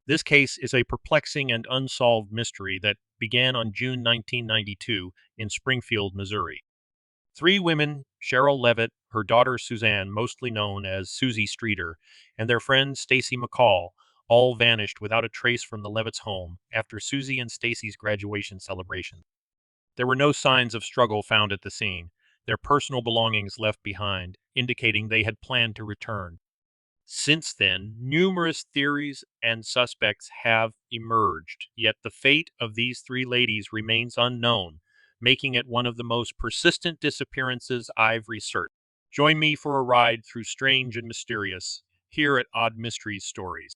This case is a perplexing and unsolved mystery that began on June 1992 in Springfield, Missouri. Three women, Cheryl Levitt, her daughter Suzanne, mostly known as Susie Streeter, and their friend Stacy McCall, all vanished without a trace from the Levitt's home after Susie and Stacy's graduation celebration. There were no signs of struggle found at the scene, their personal belongings left behind, indicating they had planned to return. Since then, numerous theories and suspects have emerged, yet the fate of these three ladies remains unknown, making it one of the most persistent disappearances I've researched. Join me for a ride through strange and mysterious here at Odd Mysteries Stories.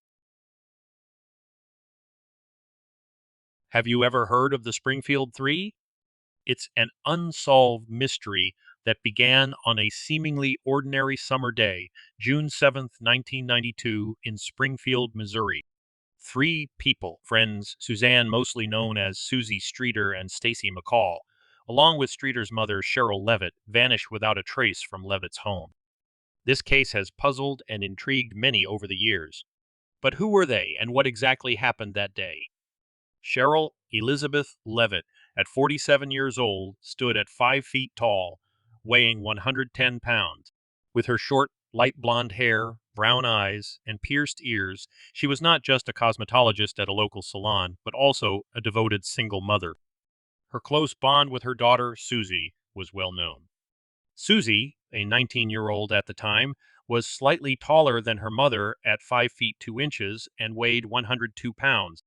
Have you ever heard of the Springfield Three? It's an unsolved mystery that began on a seemingly ordinary summer day, June 7th, 1992, in Springfield, Missouri. Three people, friends Suzanne, mostly known as Susie Streeter, and Stacy McCall, along with Streeter's mother, Cheryl Levitt, vanished without a trace from Levitt's home. This case has puzzled and intrigued many over the years. But who were they, and what exactly happened that day? Cheryl Elizabeth Levitt, at 47 years old, stood at 5 feet tall, weighing 110 pounds. With her short, light blonde hair, brown eyes, and pierced ears, she was not just a cosmetologist at a local salon, but also a devoted single mother. Her close bond with her daughter, Susie, was well known. Susie, a 19-year-old at the time, was slightly taller than her mother at 5 feet 2 inches and weighed 102 pounds.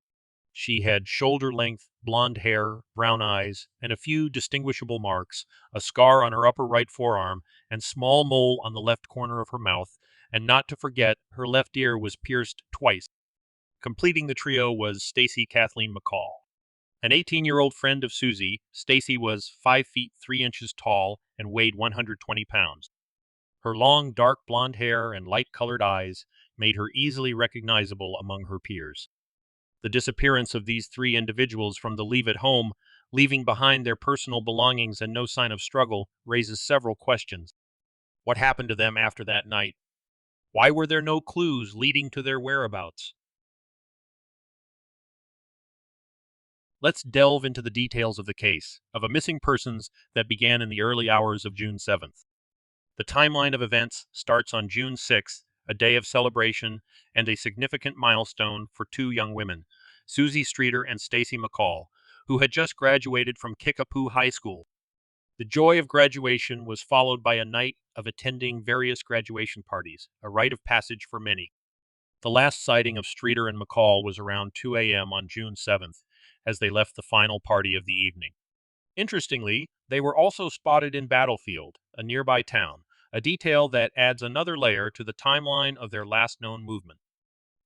She had shoulder-length blonde hair, brown eyes, and a few distinguishable marks, a scar on her upper right forearm, and small mole on the left corner of her mouth, and not to forget, her left ear was pierced twice. Completing the trio was Stacy Kathleen McCall. An 18-year-old friend of Susie, Stacy was 5 feet 3 inches tall and weighed 120 pounds. Her long, dark blonde hair and light-colored eyes made her easily recognizable among her peers. The disappearance of these three individuals from the Levitt home, leaving behind their personal belongings and no sign of struggle, raises several questions. What happened to them after that night? Why were there no clues leading to their whereabouts? Let's delve into the details of the case of a missing persons that began in the early hours of June 7th. The timeline of events starts on June 6th, a day of celebration and a significant milestone for two young women, Susie Streeter and Stacy McCall, who had just graduated from Kickapoo High School. The joy of graduation was followed by a night of attending various graduation parties, a rite of passage for many. The last sighting of Streeter and McCall was around 2 a.m. on June 7th, as they left the final party of the evening. Interestingly, they were also spotted in Battlefield, a nearby town, a detail that adds another layer to the timeline of their last known movement.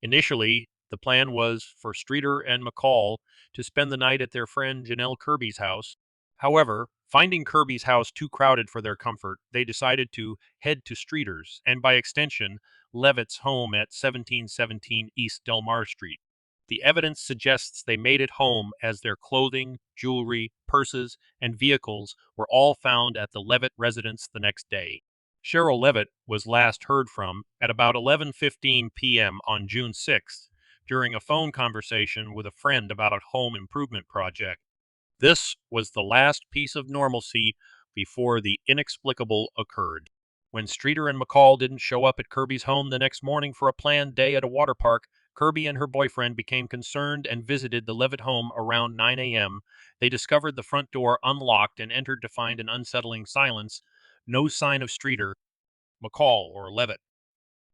Initially, the plan was for Streeter and McCall to spend the night at their friend Janelle Kirby's house. However, finding Kirby's house too crowded for their comfort, they decided to head to Streeter's, and by extension, Levitt's home at 1717 East Delmar Street. The evidence suggests they made it home as their clothing, jewelry, purses, and vehicles were all found at the Levitt residence the next day. Cheryl Levitt was last heard from at about 11:15 p.m. on June 6th during a phone conversation with a friend about a home improvement project. This was the last piece of normalcy before the inexplicable occurred. When Streeter and McCall didn't show up at Kirby's home the next morning for a planned day at a water park, Kirby and her boyfriend became concerned and visited the Levitt home around 9 a.m. They discovered the front door unlocked and entered to find an unsettling silence, no sign of Streeter, McCall, or Levitt.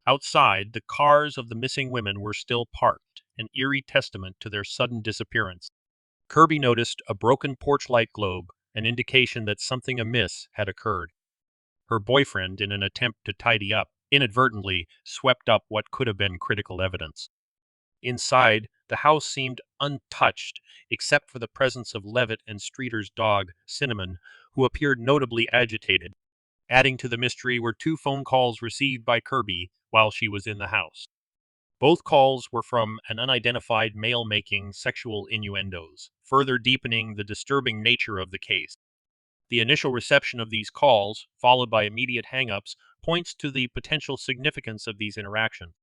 Outside, the cars of the missing women were still parked, an eerie testament to their sudden disappearance. Kirby noticed a broken porch light globe, an indication that something amiss had occurred. Her boyfriend, in an attempt to tidy up, inadvertently swept up what could have been critical evidence. Inside, the house seemed untouched, except for the presence of Levitt and Streeter's dog, Cinnamon, who appeared notably agitated. Adding to the mystery were two phone calls received by Kirby while she was in the house. Both calls were from an unidentified male making sexual innuendos, further deepening the disturbing nature of the case. The initial reception of these calls, followed by immediate hang-ups, points to the potential significance of these interactions.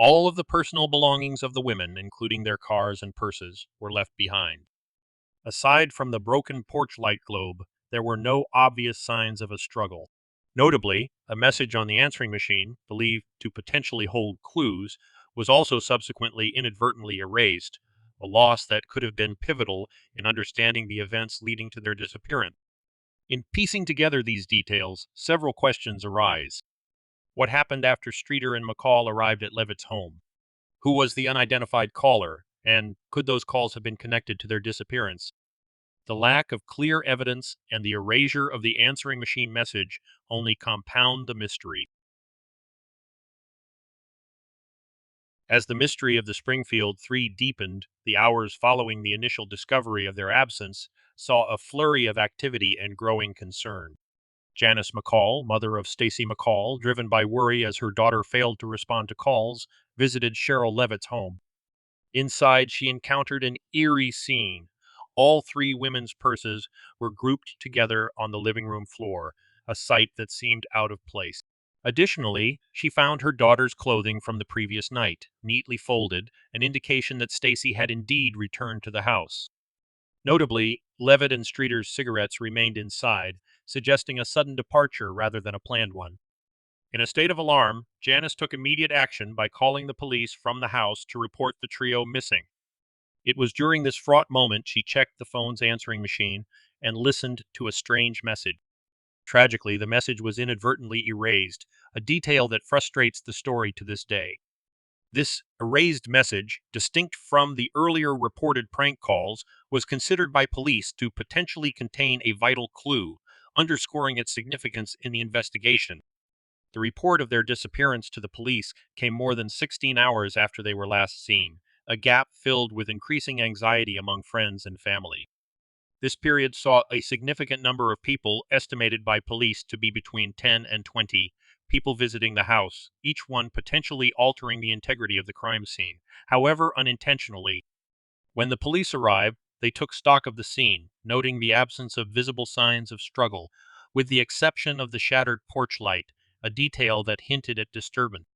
All of the personal belongings of the women, including their cars and purses, were left behind. Aside from the broken porch light globe, there were no obvious signs of a struggle. Notably, a message on the answering machine, believed to potentially hold clues, was also subsequently inadvertently erased, a loss that could have been pivotal in understanding the events leading to their disappearance. In piecing together these details, several questions arise. What happened after Streeter and McCall arrived at Levitt's home? Who was the unidentified caller, and could those calls have been connected to their disappearance? The lack of clear evidence and the erasure of the answering machine message only compound the mystery. As the mystery of the Springfield Three deepened, the hours following the initial discovery of their absence saw a flurry of activity and growing concern. Janice McCall, mother of Stacy McCall, driven by worry as her daughter failed to respond to calls, visited Cheryl Levitt's home. Inside, she encountered an eerie scene. All three women's purses were grouped together on the living room floor, a sight that seemed out of place. Additionally, she found her daughter's clothing from the previous night, neatly folded, an indication that Stacy had indeed returned to the house. Notably, Levitt and Streeter's cigarettes remained inside, suggesting a sudden departure rather than a planned one. In a state of alarm, Janice took immediate action by calling the police from the house to report the trio missing. It was during this fraught moment she checked the phone's answering machine and listened to a strange message. Tragically, the message was inadvertently erased, a detail that frustrates the story to this day. This erased message, distinct from the earlier reported prank calls, was considered by police to potentially contain a vital clue, underscoring its significance in the investigation. The report of their disappearance to the police came more than 16 hours after they were last seen, a gap filled with increasing anxiety among friends and family. This period saw a significant number of people, estimated by police to be between 10 and 20, people visiting the house, each one potentially altering the integrity of the crime scene, however unintentionally. When the police arrived, they took stock of the scene, noting the absence of visible signs of struggle, with the exception of the shattered porch light, a detail that hinted at disturbance.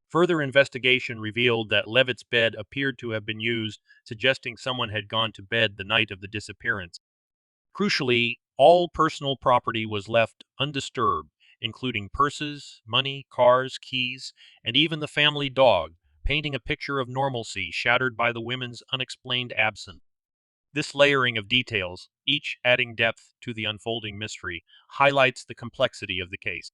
Further investigation revealed that Levitt's bed appeared to have been used, suggesting someone had gone to bed the night of the disappearance. Crucially, all personal property was left undisturbed, including purses, money, cars, keys, and even the family dog, painting a picture of normalcy shattered by the women's unexplained absence. This layering of details, each adding depth to the unfolding mystery, highlights the complexity of the case.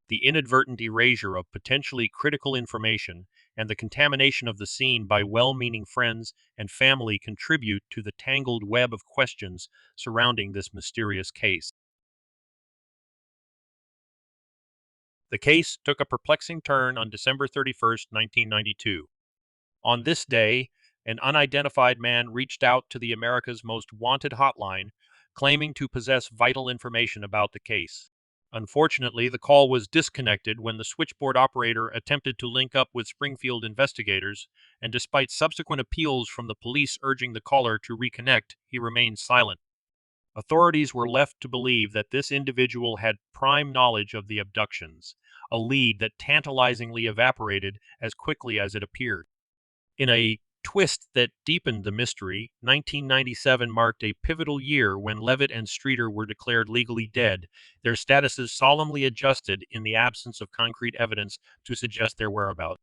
The inadvertent erasure of potentially critical information and the contamination of the scene by well-meaning friends and family contribute to the tangled web of questions surrounding this mysterious case. The case took a perplexing turn on December 31st, 1992. On this day, an unidentified man reached out to the America's Most Wanted hotline, claiming to possess vital information about the case. Unfortunately, the call was disconnected when the switchboard operator attempted to link up with Springfield investigators, and despite subsequent appeals from the police urging the caller to reconnect, he remained silent. Authorities were left to believe that this individual had prime knowledge of the abductions, a lead that tantalizingly evaporated as quickly as it appeared. In a twist that deepened the mystery, 1997 marked a pivotal year when Levitt and Streeter were declared legally dead, their statuses solemnly adjusted in the absence of concrete evidence to suggest their whereabouts.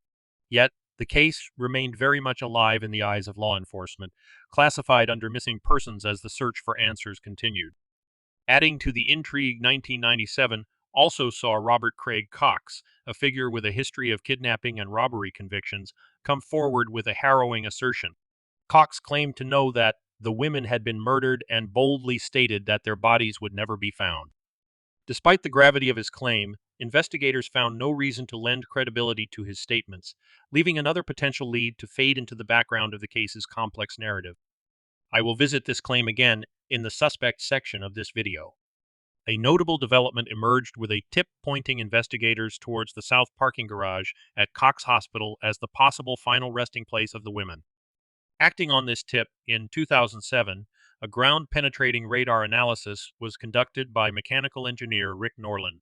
Yet, the case remained very much alive in the eyes of law enforcement, classified under missing persons as the search for answers continued. Adding to the intrigue, 1997 also saw Robert Craig Cox, a figure with a history of kidnapping and robbery convictions, come forward with a harrowing assertion. Cox claimed to know that the women had been murdered and boldly stated that their bodies would never be found. Despite the gravity of his claim, investigators found no reason to lend credibility to his statements, leaving another potential lead to fade into the background of the case's complex narrative. I will visit this claim again in the suspect section of this video. A notable development emerged with a tip pointing investigators towards the south parking garage at Cox Hospital as the possible final resting place of the women. Acting on this tip, in 2007, a ground-penetrating radar analysis was conducted by mechanical engineer Rick Norland.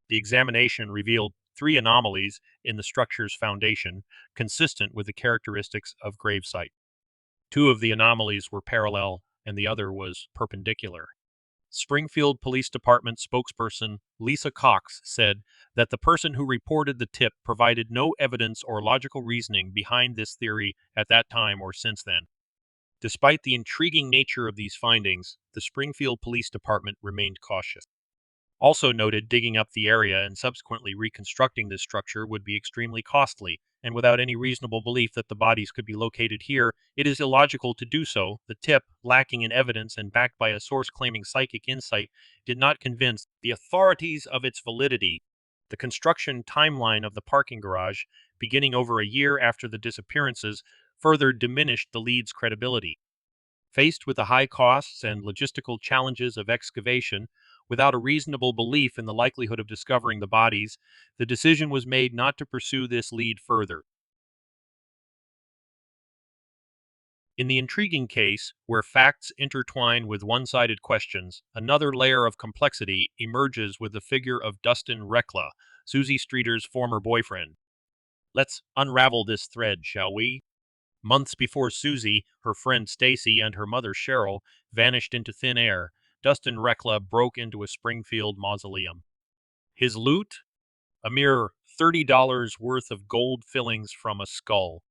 The examination revealed three anomalies in the structure's foundation, consistent with the characteristics of gravesite. Two of the anomalies were parallel, and the other was perpendicular. Springfield Police Department spokesperson Lisa Cox said that the person who reported the tip provided no evidence or logical reasoning behind this theory at that time or since then. Despite the intriguing nature of these findings, the Springfield Police Department remained cautious. Also noted, digging up the area and subsequently reconstructing this structure would be extremely costly, and without any reasonable belief that the bodies could be located here, it is illogical to do so. The tip, lacking in evidence and backed by a source claiming psychic insight, did not convince the authorities of its validity. The construction timeline of the parking garage, beginning over a year after the disappearances, further diminished the lead's credibility. Faced with the high costs and logistical challenges of excavation, without a reasonable belief in the likelihood of discovering the bodies, the decision was made not to pursue this lead further. In the intriguing case, where facts intertwine with one-sided questions, another layer of complexity emerges with the figure of Dustin Recla, Susie Streeter's former boyfriend. Let's unravel this thread, shall we? Months before Susie, her friend Stacy, and her mother Cheryl vanished into thin air, Dustin Recla broke into a Springfield mausoleum. His loot? A mere $30 worth of gold fillings from a skull.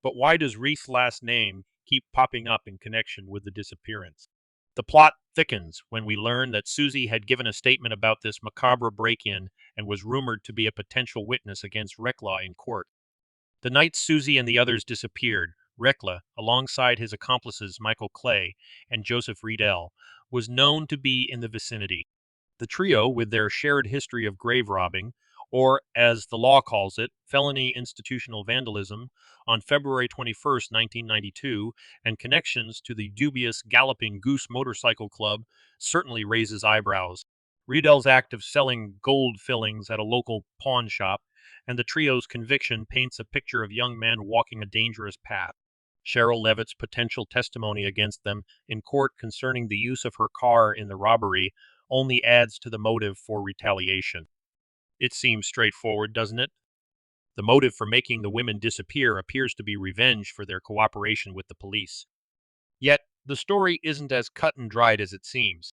But why does Reese's last name keep popping up in connection with the disappearance? The plot thickens when we learn that Susie had given a statement about this macabre break-in and was rumored to be a potential witness against Recla in court. The night Susie and the others disappeared, Recla, alongside his accomplices Michael Clay and Joseph Riedel, was known to be in the vicinity. The trio, with their shared history of grave robbing, or as the law calls it, felony institutional vandalism, on February 21, 1992, and connections to the dubious Galloping Goose Motorcycle Club, certainly raises eyebrows. Riedel's act of selling gold fillings at a local pawn shop and the trio's conviction paints a picture of young men walking a dangerous path. Cheryl Levitt's potential testimony against them in court concerning the use of her car in the robbery only adds to the motive for retaliation. It seems straightforward, doesn't it? The motive for making the women disappear appears to be revenge for their cooperation with the police. Yet, the story isn't as cut and dried as it seems.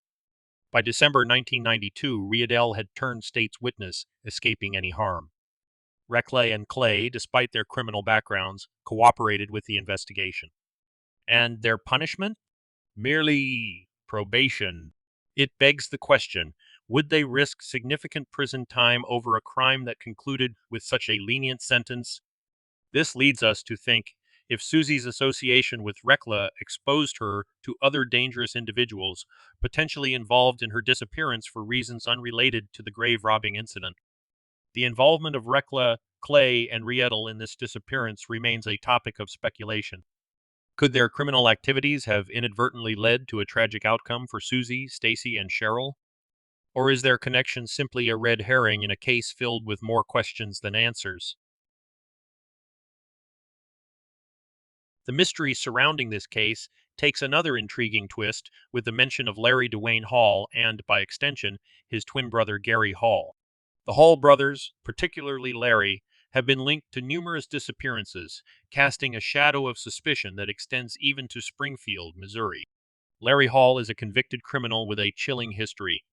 By December 1992, Riedel had turned state's witness, escaping any harm. Recla and Clay, despite their criminal backgrounds, cooperated with the investigation. And their punishment? Merely probation. It begs the question, would they risk significant prison time over a crime that concluded with such a lenient sentence? This leads us to think, if Susie's association with Recla exposed her to other dangerous individuals, potentially involved in her disappearance for reasons unrelated to the grave robbing incident. The involvement of Recla, Clay, and Riedel in this disappearance remains a topic of speculation. Could their criminal activities have inadvertently led to a tragic outcome for Susie, Stacy, and Cheryl? Or is their connection simply a red herring in a case filled with more questions than answers? The mystery surrounding this case takes another intriguing twist with the mention of Larry Dwayne Hall and, by extension, his twin brother Gary Hall. The Hall brothers, particularly Larry, have been linked to numerous disappearances, casting a shadow of suspicion that extends even to Springfield, Missouri. Larry Hall is a convicted criminal with a chilling history.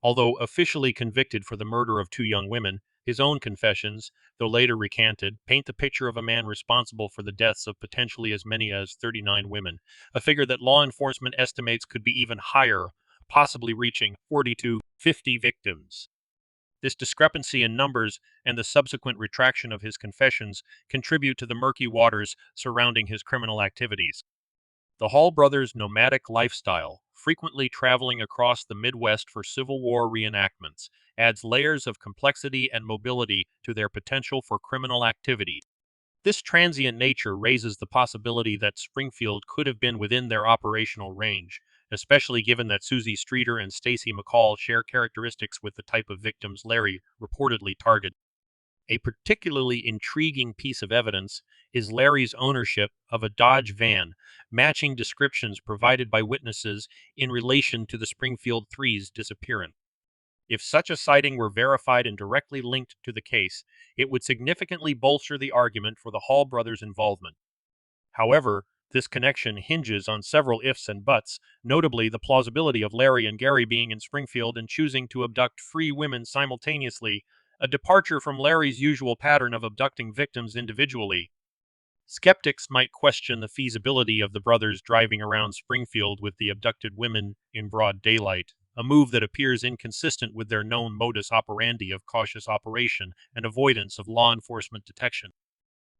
Although officially convicted for the murder of two young women, his own confessions, though later recanted, paint the picture of a man responsible for the deaths of potentially as many as 39 women, a figure that law enforcement estimates could be even higher, possibly reaching 40 to 50 victims. This discrepancy in numbers and the subsequent retraction of his confessions contribute to the murky waters surrounding his criminal activities. The Hall brothers' nomadic lifestyle, frequently traveling across the Midwest for Civil War reenactments, adds layers of complexity and mobility to their potential for criminal activity. This transient nature raises the possibility that Springfield could have been within their operational range, especially given that Susie Streeter and Stacy McCall share characteristics with the type of victims Larry reportedly targeted. A particularly intriguing piece of evidence is Larry's ownership of a Dodge van, matching descriptions provided by witnesses in relation to the Springfield Three's disappearance. If such a sighting were verified and directly linked to the case, it would significantly bolster the argument for the Hall brothers' involvement. However, this connection hinges on several ifs and buts, notably the plausibility of Larry and Gary being in Springfield and choosing to abduct 3 women simultaneously, a departure from Larry's usual pattern of abducting victims individually. Skeptics might question the feasibility of the brothers driving around Springfield with the abducted women in broad daylight, a move that appears inconsistent with their known modus operandi of cautious operation and avoidance of law enforcement detection.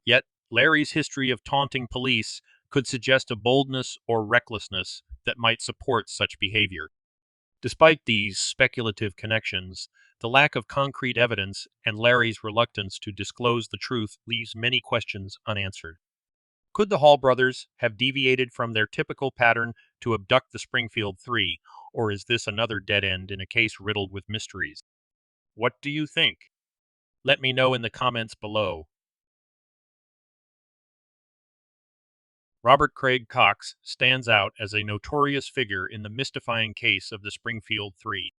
Yet, Larry's history of taunting police could suggest a boldness or recklessness that might support such behavior. Despite these speculative connections, the lack of concrete evidence and Larry's reluctance to disclose the truth leaves many questions unanswered. Could the Hall brothers have deviated from their typical pattern to abduct the Springfield Three, or is this another dead end in a case riddled with mysteries? What do you think? Let me know in the comments below. Robert Craig Cox stands out as a notorious figure in the mystifying case of the Springfield Three.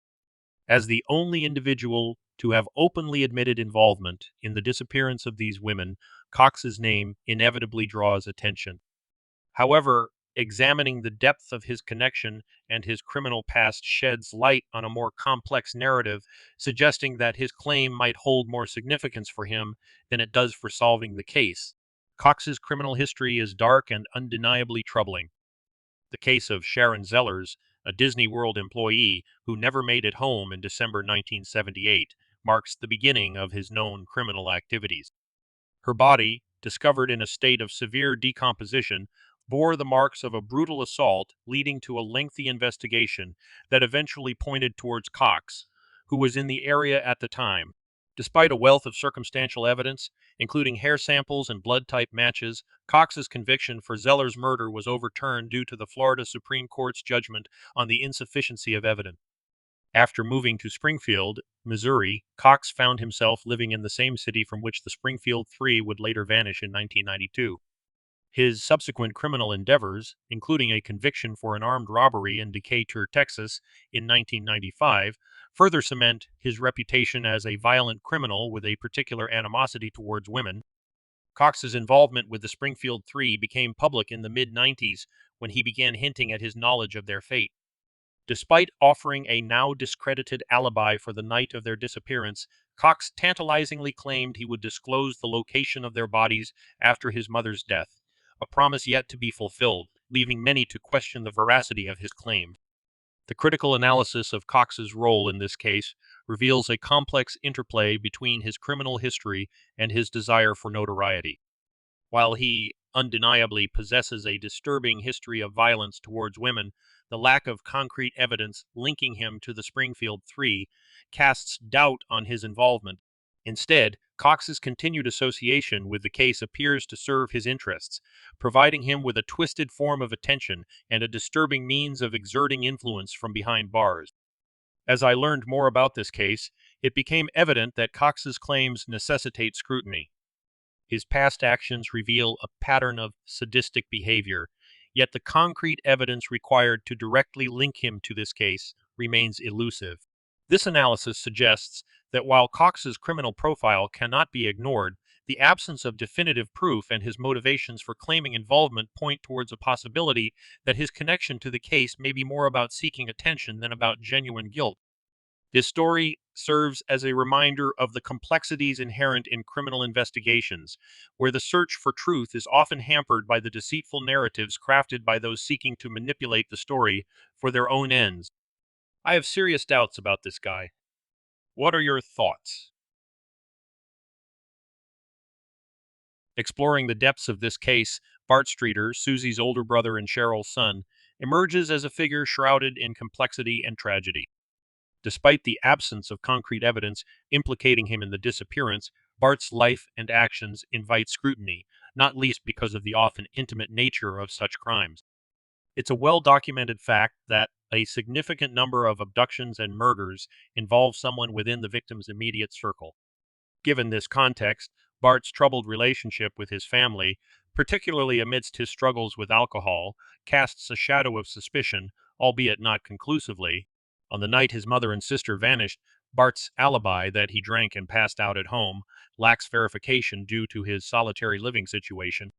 As the only individual to have openly admitted involvement in the disappearance of these women, Cox's name inevitably draws attention. However, examining the depth of his connection and his criminal past sheds light on a more complex narrative, suggesting that his claim might hold more significance for him than it does for solving the case. Cox's criminal history is dark and undeniably troubling. The case of Sharon Zellers, a Disney World employee who never made it home in December 1978, marks the beginning of his known criminal activities. Her body, discovered in a state of severe decomposition, bore the marks of a brutal assault, leading to a lengthy investigation that eventually pointed towards Cox, who was in the area at the time. Despite a wealth of circumstantial evidence, including hair samples and blood type matches, Cox's conviction for Zeller's murder was overturned due to the Florida Supreme Court's judgment on the insufficiency of evidence. After moving to Springfield, Missouri, Cox found himself living in the same city from which the Springfield Three would later vanish in 1992. His subsequent criminal endeavors, including a conviction for an armed robbery in Decatur, Texas, in 1995, further cement his reputation as a violent criminal with a particular animosity towards women. Cox's involvement with the Springfield Three became public in the mid-90s when he began hinting at his knowledge of their fate. Despite offering a now discredited alibi for the night of their disappearance, Cox tantalizingly claimed he would disclose the location of their bodies after his mother's death, a promise yet to be fulfilled, leaving many to question the veracity of his claim. The critical analysis of Cox's role in this case reveals a complex interplay between his criminal history and his desire for notoriety. While he undeniably possesses a disturbing history of violence towards women, the lack of concrete evidence linking him to the Springfield Three casts doubt on his involvement. Instead, Cox's continued association with the case appears to serve his interests, providing him with a twisted form of attention and a disturbing means of exerting influence from behind bars. As I learned more about this case, it became evident that Cox's claims necessitate scrutiny. His past actions reveal a pattern of sadistic behavior, yet the concrete evidence required to directly link him to this case remains elusive. This analysis suggests that while Cox's criminal profile cannot be ignored, the absence of definitive proof and his motivations for claiming involvement point towards a possibility that his connection to the case may be more about seeking attention than about genuine guilt. This story serves as a reminder of the complexities inherent in criminal investigations, where the search for truth is often hampered by the deceitful narratives crafted by those seeking to manipulate the story for their own ends. I have serious doubts about this guy. What are your thoughts? Exploring the depths of this case, Bart Streeter, Susie's older brother and Cheryl's son, emerges as a figure shrouded in complexity and tragedy. Despite the absence of concrete evidence implicating him in the disappearance, Bart's life and actions invite scrutiny, not least because of the often intimate nature of such crimes. It's a well-documented fact that a significant number of abductions and murders involve someone within the victim's immediate circle. Given this context, Bart's troubled relationship with his family, particularly amidst his struggles with alcohol, casts a shadow of suspicion, albeit not conclusively. On the night his mother and sister vanished, Bart's alibi that he drank and passed out at home lacks verification due to his solitary living situation.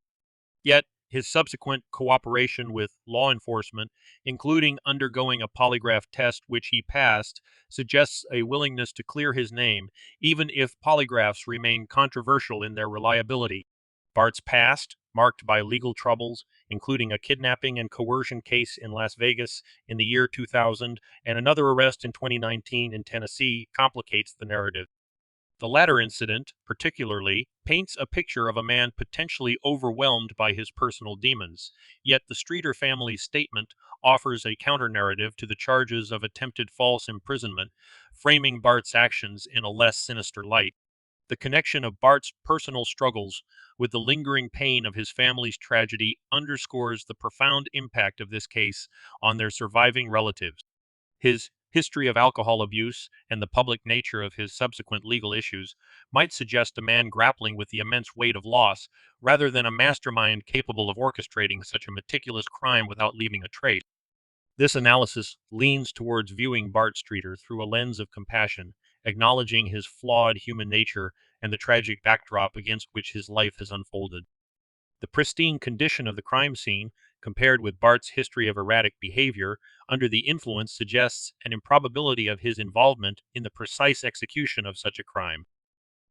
Yet, his subsequent cooperation with law enforcement, including undergoing a polygraph test which he passed, suggests a willingness to clear his name, even if polygraphs remain controversial in their reliability. Bart's past, marked by legal troubles, including a kidnapping and coercion case in Las Vegas in the year 2000 and another arrest in 2019 in Tennessee, complicates the narrative. The latter incident, particularly, paints a picture of a man potentially overwhelmed by his personal demons, yet the Streeter family's statement offers a counter-narrative to the charges of attempted false imprisonment, framing Bart's actions in a less sinister light. The connection of Bart's personal struggles with the lingering pain of his family's tragedy underscores the profound impact of this case on their surviving relatives. His history of alcohol abuse and the public nature of his subsequent legal issues might suggest a man grappling with the immense weight of loss rather than a mastermind capable of orchestrating such a meticulous crime without leaving a trace. This analysis leans towards viewing Bart Streeter through a lens of compassion, acknowledging his flawed human nature and the tragic backdrop against which his life has unfolded. The pristine condition of the crime scene, compared with Bart's history of erratic behavior under the influence, suggests an improbability of his involvement in the precise execution of such a crime.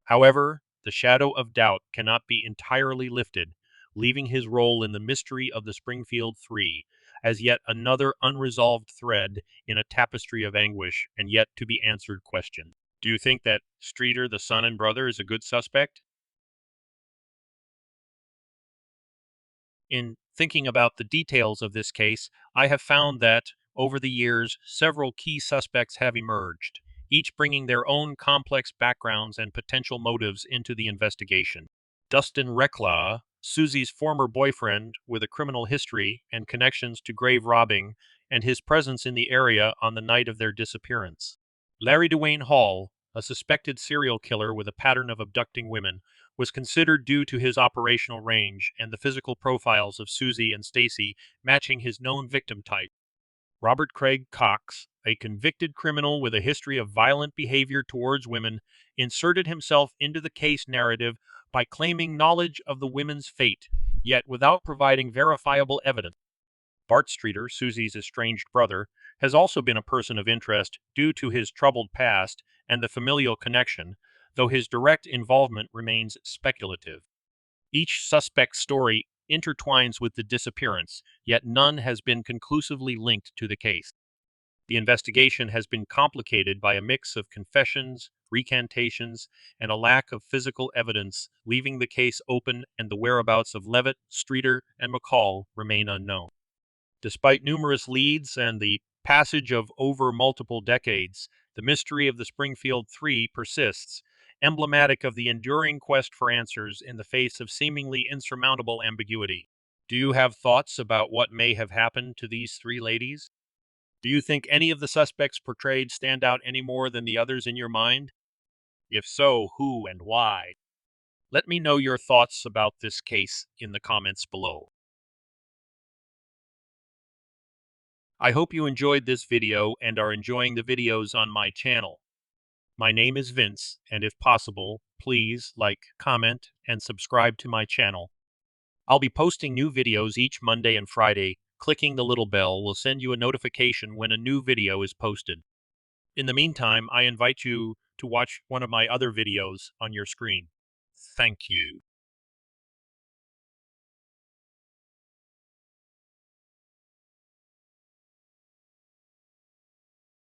However, the shadow of doubt cannot be entirely lifted, leaving his role in the mystery of the Springfield Three as yet another unresolved thread in a tapestry of anguish and yet to be answered question. Do you think that Streeter, the son and brother, is a good suspect? In thinking about the details of this case, I have found that, over the years, several key suspects have emerged, each bringing their own complex backgrounds and potential motives into the investigation. Dustin Recla, Susie's former boyfriend with a criminal history and connections to grave robbing, and his presence in the area on the night of their disappearance. Larry Dwayne Hall, a suspected serial killer with a pattern of abducting women, was considered due to his operational range and the physical profiles of Susie and Stacy matching his known victim type. Robert Craig Cox, a convicted criminal with a history of violent behavior towards women, inserted himself into the case narrative by claiming knowledge of the women's fate, yet without providing verifiable evidence. Bart Streeter, Susie's estranged brother, has also been a person of interest due to his troubled past and the familial connection, though his direct involvement remains speculative. Each suspect's story intertwines with the disappearance, yet none has been conclusively linked to the case. The investigation has been complicated by a mix of confessions, recantations, and a lack of physical evidence, leaving the case open and the whereabouts of Levitt, Streeter, and McCall remain unknown. Despite numerous leads and the passage of over multiple decades, the mystery of the Springfield Three persists, emblematic of the enduring quest for answers in the face of seemingly insurmountable ambiguity. Do you have thoughts about what may have happened to these three ladies? Do you think any of the suspects portrayed stand out any more than the others in your mind? If so, who and why? Let me know your thoughts about this case in the comments below. I hope you enjoyed this video and are enjoying the videos on my channel. My name is Vince, and if possible, please like, comment, and subscribe to my channel. I'll be posting new videos each Monday and Friday. Clicking the little bell will send you a notification when a new video is posted. In the meantime, I invite you to watch one of my other videos on your screen. Thank you.